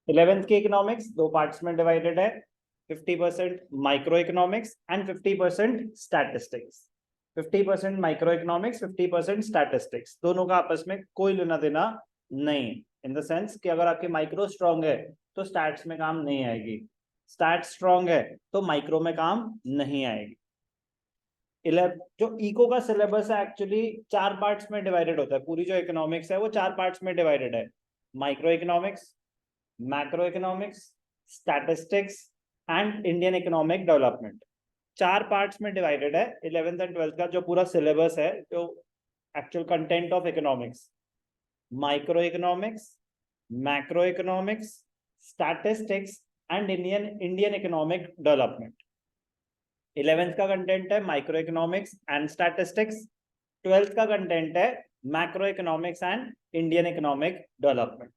11th की economics दो parts में डिवाइडेड है, 50% micro economics and 50% statistics. 50% micro economics, 50% statistics, दोनों का आपस में कोई लेना देना नहीं, इन द सेंस कि अगर आपकी माइक्रो स्ट्रांग है तो स्टैट्स में काम नहीं आएगी, स्टैट्स स्ट्रांग है तो माइक्रो में काम नहीं आएगी। जो इको का सिलेबस है एक्चुअली 4 पार्ट्स में डिवाइडेड होता है, पूरी जो इकोनॉमिक्स है वो 4 पार्ट्स में डिवाइडेड है, micro economics, macro economics, statistics and Indian economic development. 4 parts में डिवाइडेड है 11th एंड 12th का जो पूरा सिलेबस है, जो actual content of economics, micro economics, macro economics, statistics and Indian economic development. 11th का कंटेंट है micro economics and statistics, 12th का कंटेंट है macro economics and Indian economic development.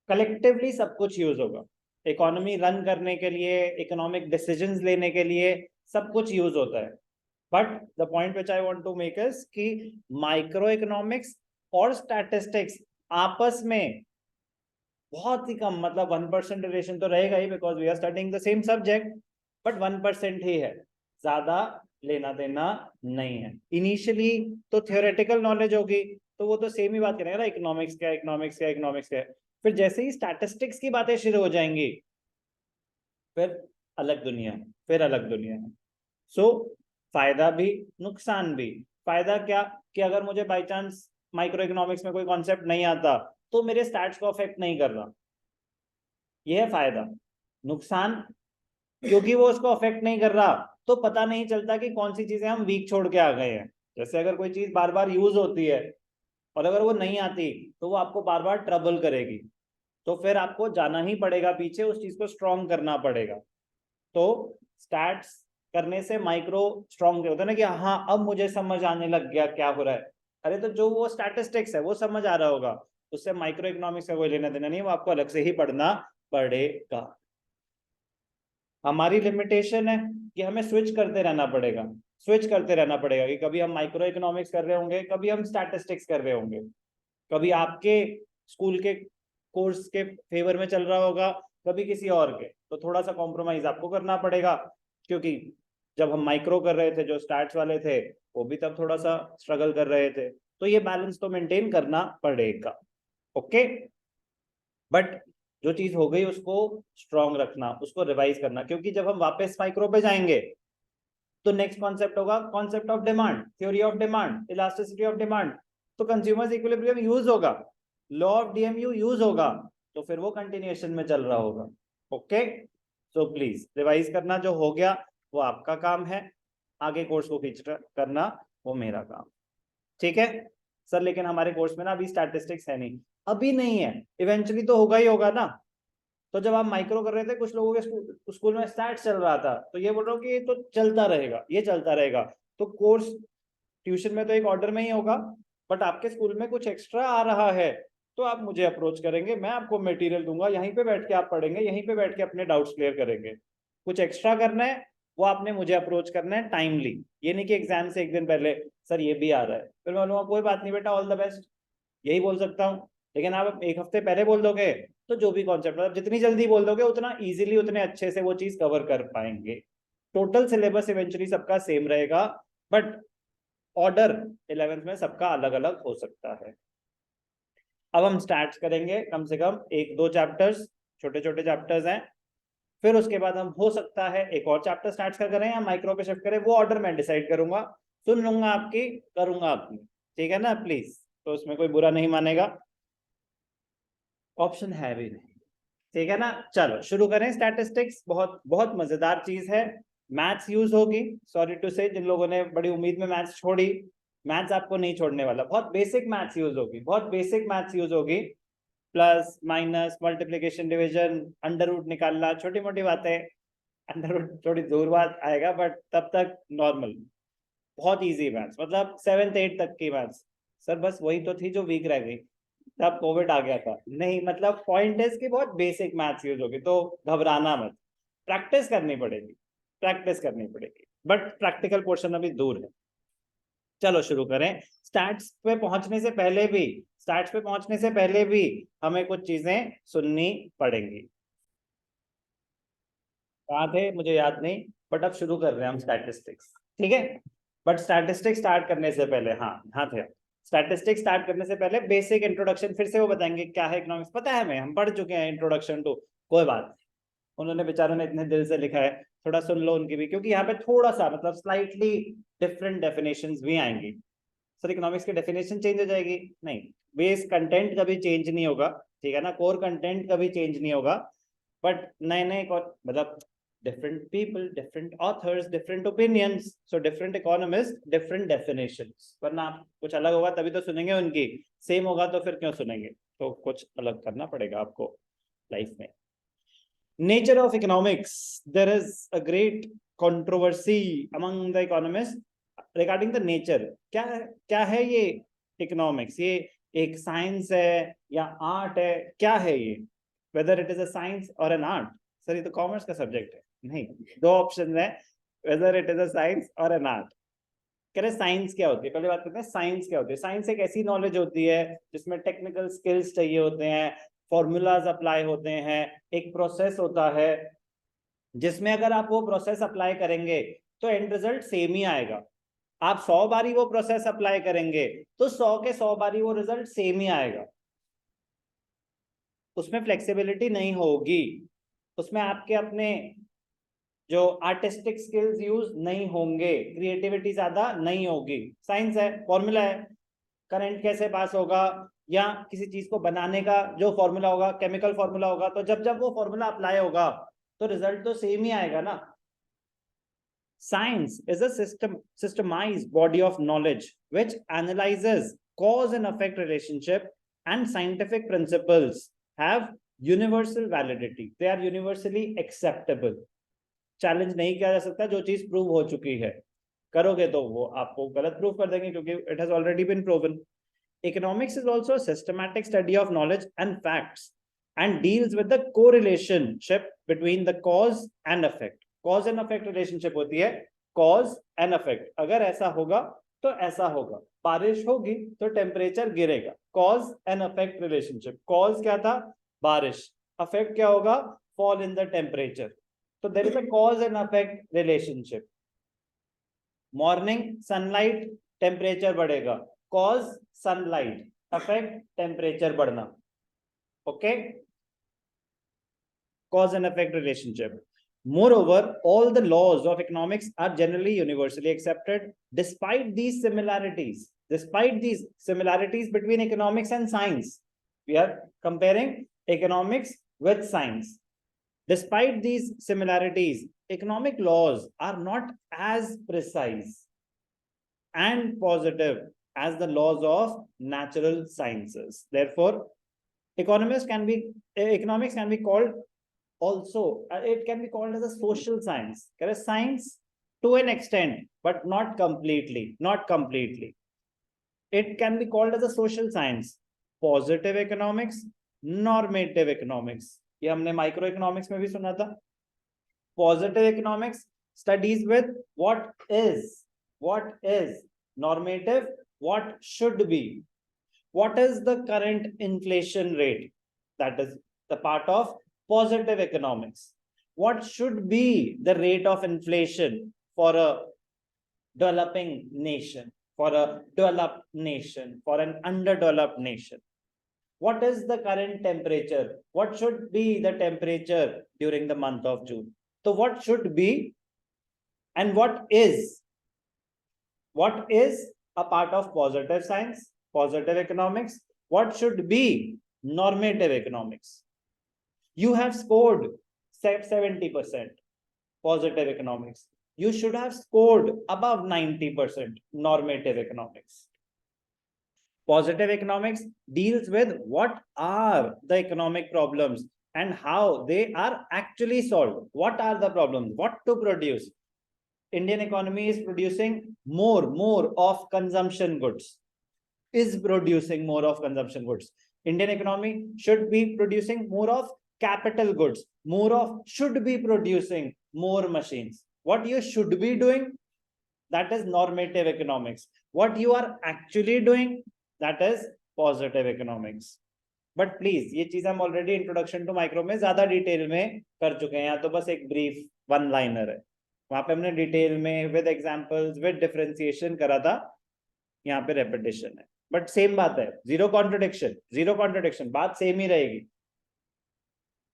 Collectively सब कुछ यूज होगा, इकोनॉमी रन करने के लिए, इकोनॉमिक डिसीजंस लेने के लिए सब कुछ यूज होता है। But the point which I want to make is कि माइक्रो इकोनॉमिक्स और स्टैटिस्टिक्स आपस में बहुत ही कम, मतलब 1% रिलेशन तो रहेगा ही, because we are studying the same subject, but 1% ही है, ज्यादा लेना देना नहीं है। इनिशियली तो थियोरेटिकल नॉलेज होगी तो वो तो सेम ही बात करेंगे ना, इकोनॉमिक्स क्या, इकोनॉमिक्स क्या, इकोनॉमिक्स क्या। फिर जैसे ही स्टैटिस्टिक्स की बातें शुरू हो जाएंगी फिर अलग दुनिया है, फिर अलग दुनिया है। सो फायदा भी नुकसान भी। फायदा क्या कि अगर मुझे बाई चांस माइक्रो इकोनॉमिक्स में कोई कॉन्सेप्ट नहीं आता तो मेरे स्टैट्स को अफेक्ट नहीं कर रहा, यह है फायदा। नुकसान, क्योंकि वो उसको अफेक्ट नहीं कर रहा तो पता नहीं चलता कि कौन सी चीजें हम वीक छोड़ के आ गए हैं। जैसे अगर कोई चीज बार बार यूज होती है और अगर वो नहीं आती तो वो आपको बार बार ट्रबल करेगी, तो फिर आपको जाना ही पड़ेगा पीछे, उस चीज को स्ट्रॉन्ग करना पड़ेगा। तो स्टैट्स करने से माइक्रो स्ट्रॉन्ग होता है ना, कि हाँ अब मुझे समझ आने लग गया क्या हो रहा है। अरे तो जो वो स्टैटिस्टिक्स है वो समझ आ रहा होगा, उससे माइक्रो इकोनॉमिक्स का कोई लेना देना नहीं, वो आपको अलग से ही पढ़ना पड़ेगा। हमारी लिमिटेशन है कि हमें स्विच करते रहना पड़ेगा, स्विच करते रहना पड़ेगा कि कभी हम माइक्रो इकोनॉमिक्स कर रहे होंगे, कभी हम स्टैटिस्टिक्स कर रहे होंगे, कभी आपके स्कूल के कोर्स के फेवर में चल रहा होगा, कभी किसी और के, तो थोड़ा सा कॉम्प्रोमाइज आपको करना पड़ेगा। क्योंकि जब हम माइक्रो कर रहे थे, जो स्टैट्स वाले थे वो भी तब थोड़ा सा स्ट्रगल कर रहे थे, तो ये बैलेंस तो मेंटेन करना पड़ेगा। ओके, बट जो चीज हो गई उसको स्ट्रॉन्ग रखना, उसको रिवाइज करना, क्योंकि जब हम वापस माइक्रो पे जाएंगे तो नेक्स्ट कॉन्सेप्ट होगा concept of demand, theory of demand, elasticity of demand, तो कंज्यूमर्स इक्विलिब्रियम यूज होगा, लॉ ऑफ डीएमयू यूज होगा, तो फिर वो कंटिन्यूएशन में चल रहा होगा। ओके, सो प्लीज रिवाइज करना, जो हो गया वो आपका काम है, आगे कोर्स को खींच करना वो मेरा काम। ठीक है सर, लेकिन हमारे कोर्स में ना अभी स्टैटिस्टिक्स है नहीं, अभी नहीं है, इवेंचुअली तो होगा ही होगा ना। तो जब आप माइक्रो कर रहे थे कुछ लोगों के स्कूल में स्टैट्स चल रहा था, तो ये बोल रहा हूँ कि ये तो चलता रहेगा, ये चलता रहेगा। तो कोर्स ट्यूशन में तो एक ऑर्डर में ही होगा, बट आपके स्कूल में कुछ एक्स्ट्रा आ रहा है तो आप मुझे अप्रोच करेंगे, मैं आपको मटेरियल दूंगा, यहीं पे बैठ के आप पढ़ेंगे, यहीं पे बैठ के अपने डाउट्स क्लियर करेंगे। कुछ एक्स्ट्रा करना है वो आपने मुझे अप्रोच करना है टाइमली, ये नहीं कि एग्जाम से एक दिन पहले सर ये भी आ रहा है, फिर मैं बोलूँगा कोई बात नहीं बेटा, ऑल द बेस्ट, यही बोल सकता हूँ। लेकिन आप एक हफ्ते पहले बोल दोगे तो जो भी कॉन्सेप्ट, मतलब जितनी जल्दी बोल दोगे उतना इजीली, उतने अच्छे से वो चीज कवर कर पाएंगे। टोटल सिलेबस इवेंचुअली सबका सेम रहेगा, बट ऑर्डर 11th में सबका अलग अलग हो सकता है। अब हम स्टार्ट करेंगे कम से कम 1-2 चैप्टर्स, छोटे छोटे चैप्टर्स हैं, फिर उसके बाद हम हो सकता है एक और चैप्टर स्टार्ट करें या माइक्रो पे शिफ्ट करें, वो ऑर्डर मैं डिसाइड करूंगा, सुन लूंगा आपकी, करूंगा आपकी, ठीक है ना प्लीज, तो उसमें कोई बुरा नहीं मानेगा, ऑप्शन है भी नहीं, ठीक है ना। चलो शुरू करें स्टैटिस्टिक्स, बहुत बहुत मजेदार चीज है, मैथ्स यूज होगी, सॉरी टू से जिन लोगों ने बड़ी उम्मीद में मैथ्स छोड़ी, मैथ्स आपको नहीं छोड़ने वाला, बहुत बेसिक मैथ्स यूज होगी, बहुत बेसिक मैथ्स यूज होगी, plus minus multiplication division under root निकालना, छोटी मोटी बातें, अंडर रूट थोड़ी दूर बात आएगा बट तब तक नॉर्मल, बहुत इजी मैथ्स, मतलब 7th 8th तक की मैथ्स। सर बस वही तो थी जो वीक रह गई, तब कोविड आ गया था, नहीं मतलब पॉइंट है कि बहुत बेसिक मैथ्स यूज होगी, तो घबराना मत, प्रैक्टिस करनी पड़ेगी, प्रैक्टिस करनी पड़ेगी, बट प्रैक्टिकल पोर्शन अभी दूर है। चलो शुरू करें स्टैट्स पे पहुंचने से पहले भी हमें कुछ चीजें सुननी पड़ेंगी। कहाँ थे मुझे याद नहीं, बट अब शुरू कर रहे हैं हम स्टैटिस्टिक्स, ठीक है। बट स्टैटिस्टिक्स स्टार्ट करने से पहले, हाँ थे, स्टैटिस्टिक्स स्टार्ट करने से पहले बेसिक इंट्रोडक्शन फिर से वो बताएंगे क्या है इकोनॉमिक्स। पता है हमें, हम पढ़ चुके हैं इंट्रोडक्शन टू, कोई बात नहीं, उन्होंने बेचारों ने इतने दिल से लिखा है, थोड़ा सुन लो उनकी भी, क्योंकि यहाँ पे थोड़ा सा मतलब स्लाइटली डिफरेंट डेफिनेशंस भी आएंगी। सर इकोनॉमिक्स की डेफिनेशन चेंज हो जाएगी? नहीं, बेस कंटेंट कभी चेंज नहीं होगा, ठीक है ना, कोर कंटेंट कभी चेंज नहीं होगा, बट नए नए मतलब different people, different authors, different opinions, so different economists, different definitions। वरना कुछ अलग होगा तभी तो सुनेंगे, उनकी सेम होगा तो फिर क्यों सुनेंगे, तो कुछ अलग करना पड़ेगा आपको लाइफ में। Nature of economics, there is a great controversy among the economist regarding the nature. क्या है ये इकोनॉमिक्स? ये एक साइंस है या आर्ट है, क्या है ये? Whether it is a science और एन आर्ट। सर ये तो कॉमर्स का सब्जेक्ट है। नहीं, दो ऑप्शन है, whether it is a science और एन आर्ट। कह रहे साइंस क्या होती है, पहले बात करते हैं साइंस क्या होती है। साइंस एक ऐसी नॉलेज होती है जिसमें टेक्निकल स्किल्स चाहिए होते हैं, फॉर्मूलाज अप्लाई होते हैं, एक प्रोसेस होता है जिसमें अगर आप वो प्रोसेस अप्लाई करेंगे तो एंड रिजल्ट सेम ही आएगा। आप 100 बारी वो प्रोसेस अप्लाई करेंगे तो 100 के 100 बारी वो रिजल्ट सेम ही आएगा, उसमें फ्लेक्सिबिलिटी नहीं होगी, उसमें आपके अपने जो आर्टिस्टिक स्किल्स यूज नहीं होंगे, क्रिएटिविटी ज्यादा नहीं होगी। साइंस है, फॉर्मूला है, करंट कैसे पास होगा या किसी चीज को बनाने का जो फॉर्मूला होगा, केमिकल फॉर्मूला होगा, तो जब जब वो फॉर्मूला अप्लाई होगा तो रिजल्ट तो सेम ही आएगा ना। Science is a systemized body of knowledge which analyzes cause and effect relationship, and scientific principles have universal validity. They are universally acceptable. Challenge नहीं किया जा सकता, जो चीज प्रूव हो चुकी है करोगे तो वो आपको गलत प्रूव कर देंगे क्योंकि it has already been proven. Economics is also a systematic study of knowledge and facts and deals with the correlationship between the cause and effect. Cause and effect relationship होती है, cause and effect। अगर ऐसा होगा तो ऐसा होगा, बारिश होगी तो टेम्परेचर गिरेगा, cause and effect relationship। cause क्या था? बारिश। effect क्या होगा? fall in the temperature। तो there is a cause and effect relationship। Morning sunlight temperature बढ़ेगा, कॉज सनलाइट, अफेक्ट टेम्परेचर बढ़ना। Okay, cause and effect relationship। Moreover, all the laws of economics are generally universally accepted despite these similarities between economics and science। We are comparing economics with science। Despite these similarities, economic laws are not as precise and positive as the laws of natural sciences। Therefore, economics can be called also, it can be called as a social science, science to an extent, but not completely। It can be called as a social science। Positive economics, normative economics, ये हमने micro economics में भी सुना था। Positive economics studies with what is normative, what should be, what is the current inflation rate, that is the part of positive economics। What should be the rate of inflation for a developing nation, for a developed nation, for an underdeveloped nation? What is the current temperature? What should be the temperature during the month of June? So what should be and what is a part of positive science, positive economics? What should be normative economics? You have scored 70% positive economics. You should have scored above 90% normative economics। Positive economics deals with what are the economic problems and how they are actually solved. What are the problems? What to produce? Indian economy is producing more of consumption goods. Is producing more of consumption goods. Indian economy should be producing more of capital goods. Should be producing more machines. What you should be doing? that is normative economics. What you are actually doing, that is positive economics. But please ये चीज हम already introduction to micro में ज्यादा detail में कर चुके हैं, यहाँ तो बस एक ब्रीफ वन लाइनर है, वहां पे हमने डिटेल में विद एग्जांपल्स विद डिफरेंशिएशन करा था, यहाँ पे रेपिटेशन है, बट सेम बात है, जीरो कॉन्ट्रडिक्शन, बात सेम ही रहेगी.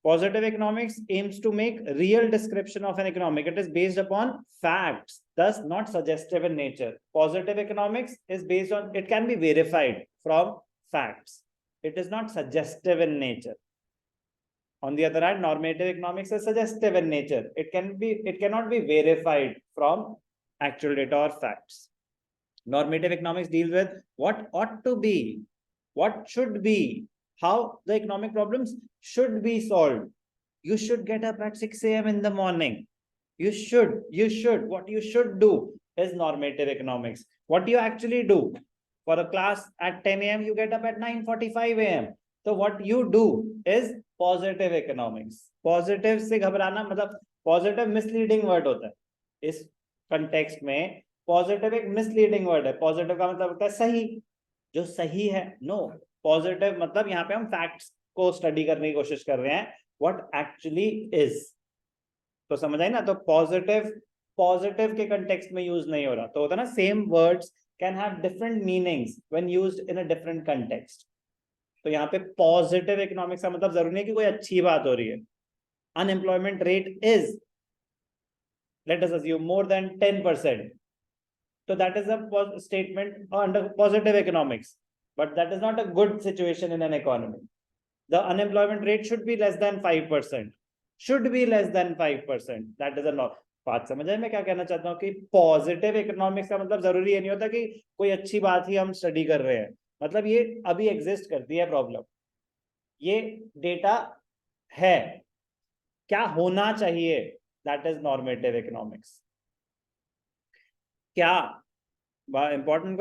Positive economics aims to make real description of an economic. It is based upon facts, thus not suggestive in nature. Positive economics is based on, it can be verified from facts. It is not suggestive in nature. On the other hand, normative economics is suggestive in nature. It cannot be verified from actual data or facts. Normative economics deals with what ought to be, what should be, how the economic problems should be solved. You should get up at 6 a.m. in the morning. You should. What you should do is normative economics. What you actually do? For a class at 10 a.m., you get up at 9:45 a.m. So what you do is positive economics. Positive से घबराना मतलब positive misleading word होता है. इस context में positive एक misleading word है. Positive का मतलब होता है सही, जो सही है. No. पॉजिटिव मतलब यहाँ पे हम फैक्ट्स को स्टडी करने की कोशिश कर रहे हैं, व्हाट एक्चुअली इज. तो समझ आई ना, तो पॉजिटिव के कंटेक्स्ट में यूज नहीं हो रहा, तो होता है ना same words can have different meanings when used in a different context. तो यहाँ पे पॉजिटिव इकोनॉमिक्स का मतलब जरूरी है कि कोई अच्छी बात हो रही है. Unemployment rate is, let us assume, more than 10%, तो that is a statement under positive economics. But that is not a good situation in an economy. The unemployment rate should be less than 5%. Should be less than 5%. That is a not. बात समझ आए मैं क्या कहना चाहता हूँ कि positive economics का मतलब जरूरी ये नहीं होता कि कोई अच्छी बात ही हम स्टडी कर रहे हैं. मतलब ये अभी एग्जिस्ट करती है प्रॉब्लम, ये डेटा है, क्या होना चाहिए, दैट इज नॉर्मेटिव इकोनॉमिक्स. क्या इंपॉर्टेंट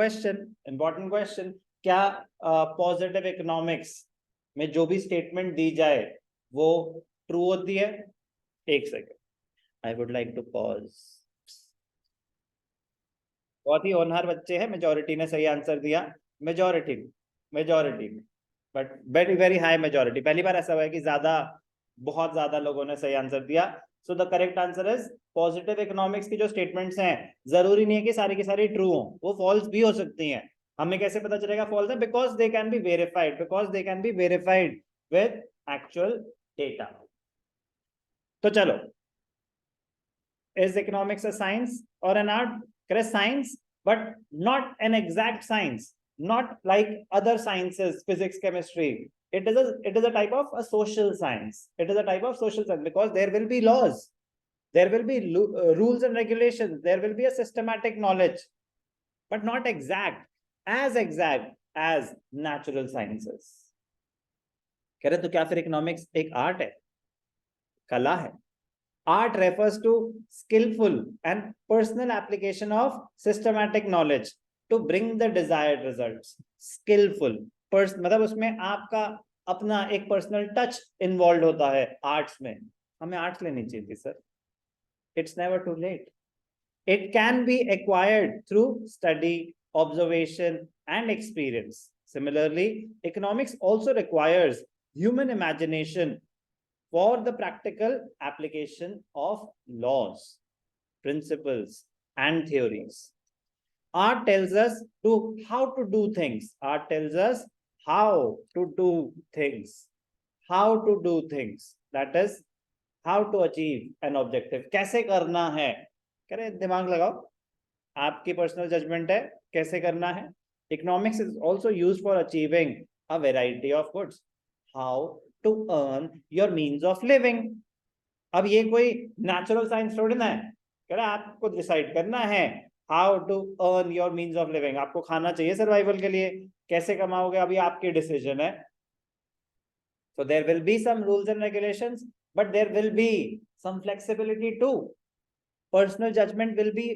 क्वेश्चन, क्या पॉजिटिव इकोनॉमिक्स में जो भी स्टेटमेंट दी जाए वो ट्रू होती है? एक second, I would like to pause. बहुत ही होनहार बच्चे हैं, मेजॉरिटी ने सही आंसर दिया. Majority but very very high majority. पहली बार ऐसा हुआ है कि बहुत ज्यादा लोगों ने सही आंसर दिया. So the correct answer is positive economics की जो स्टेटमेंट्स हैं जरूरी नहीं है कि सारी की सारी ट्रू हो, वो फॉल्स भी हो सकती हैं. हमें कैसे पता चलेगा फॉल्स है? Because they can be verified with actual data. तो चलो, इज इकोनॉमिक्स अ साइंस और एन आर्ट? करे science, but not an exact science, not like other sciences, physics, chemistry. It is a type of a social science. Because there will be laws, there will be rules and regulations, there will be a systematic knowledge, but not exact as natural sciences. कह रहे तो क्या फिर economics एक art है, कला है? Art refers to skillful and personal application of systematic knowledge to bring the desired results. Skillful मतलब उसमें आपका अपना एक पर्सनल टच इन्वॉल्व होता है. आर्ट्स में हमें आर्ट्स लेनी चाहिए थी sir. It's never too late. It can be acquired through study, observation and experience. Similarly, economics also requires human imagination for the practical application of laws, principles, and theories. Art tells us how to do things. That is, how to achieve an objective. कैसे करना है? कह रहे दिमाग लगाओ, आपकी personal judgement है कैसे करना है. Economics is also used for achieving a variety of goods. How to earn your means of living. अब ये कोई नेचुरल साइंस थोड़ी ना है. कह रहा आपको डिसाइड करना है how to earn your means of living. आपको खाना चाहिए सर्वाइवल के लिए, कैसे कमाओगे अभी आपकी डिसीजन है. So there will be some rules and regulations, but there will be some flexibility too. Personal judgement will be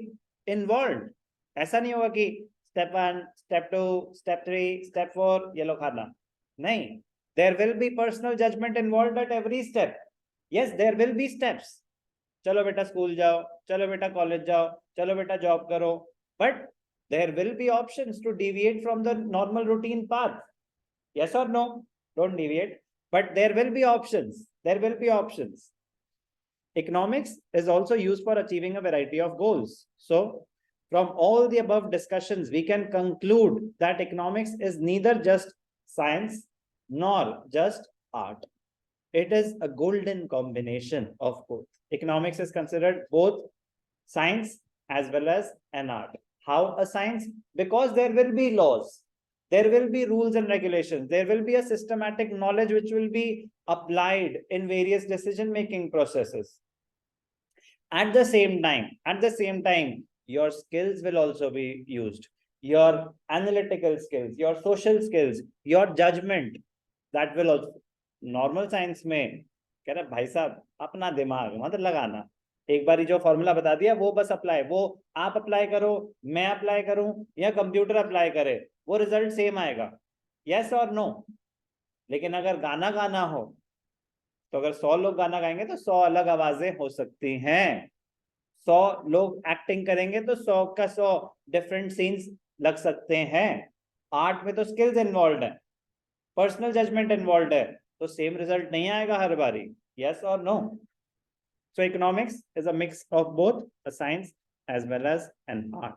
involve. ऐसा नहीं होगा कि स्टेप 1, स्टेप 2, स्टेप 3, स्टेप 4 ये लो खाना. नहीं, there will be personal judgment involved at every step. Yes, there will be steps. चलो बेटा school जाओ, चलो बेटा कॉलेज जाओ, चलो बेटा जॉब करो, but there will be options to deviate from the normal routine path. Yes or no? Don't deviate, but there will be options. There will be options. Economics is also used for achieving a variety of goals. So, from all the above discussions, we can conclude that economics is neither just science nor just art. It is a golden combination of both. Economics is considered both science as well as an art. How a science? Because there will be laws, there will be rules and regulations, there will be a systematic knowledge which will be applied in various decision making processes. At the same time, your skills will also be used, your analytical skills, your social skills, your judgment, that will also. Normal science में कह रहा भाई साहब अपना दिमाग मतलब लगाना, एक बार जो फॉर्मूला बता दिया वो बस अप्लाई, वो आप अप्लाई करो, मैं अप्लाई करूं या कंप्यूटर अप्लाई करे, वो रिजल्ट सेम आएगा, यस और नो। लेकिन अगर गाना गाना हो तो अगर 100 लोग गाना गाएंगे तो 100 अलग आवाजें हो सकती हैं, 100 लोग एक्टिंग करेंगे तो 100 का 100 डिफरेंट सीन्स लग सकते हैं। आर्ट में तो स्किल्स इन्वॉल्व है, पर्सनल जजमेंट इन्वॉल्व है, तो सेम रिजल्ट नहीं आएगा हर बारी, यस और no. So economics is a mix of both a science as well as an art.